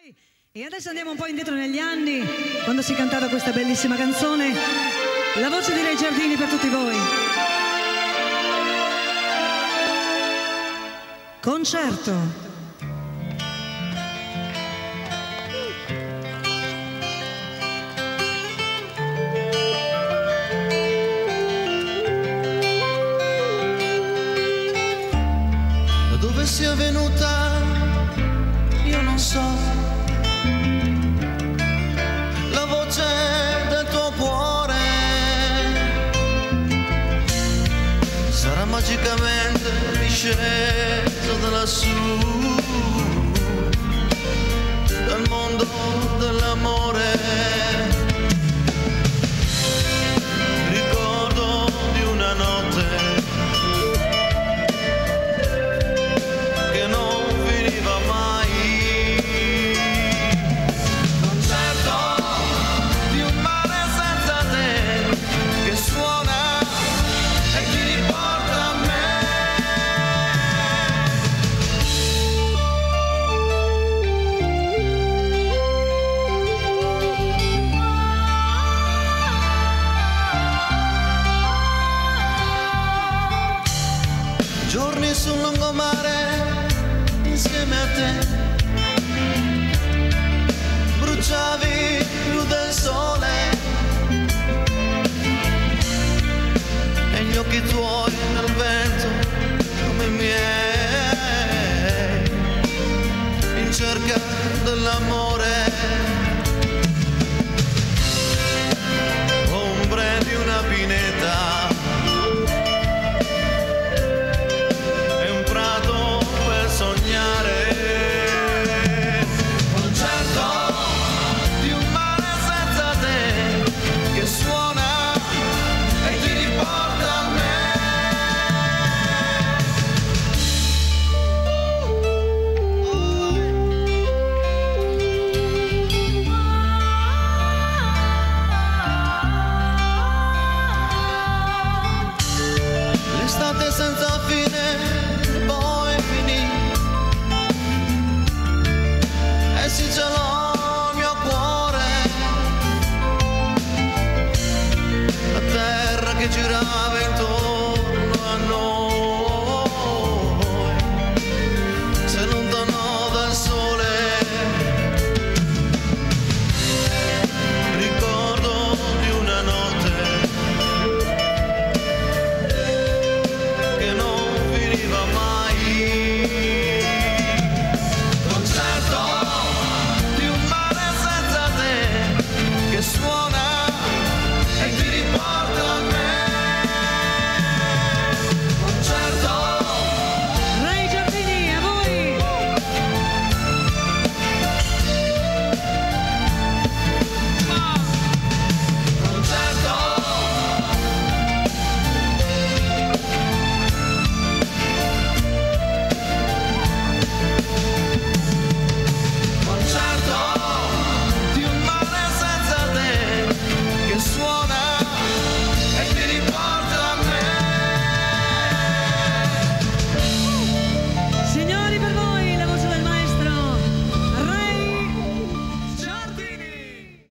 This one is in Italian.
E adesso andiamo un po' indietro negli anni, quando si cantava questa bellissima canzone, la voce di Ray Giardini per tutti voi. Concerto. Da dove sia venuta io non so, la voce del tuo cuore sarà magicamente discesa da lassù, dal mondo dell'amore. Ricordo di una notte che non finiva mai. Concerto di un mare senza te che suona e ti riporta a me. Giorni sul lungomare insieme a te, bruciavi più del sole e gli occhi tuoi nel vento come i miei, in cerca dell'amore, ombre di una pineta. Sognare, concerto di un mare senza te che suona e ti riporta a me. L'estate senza fine poi finì, e si gelò il mio cuore, la terra che girava intorno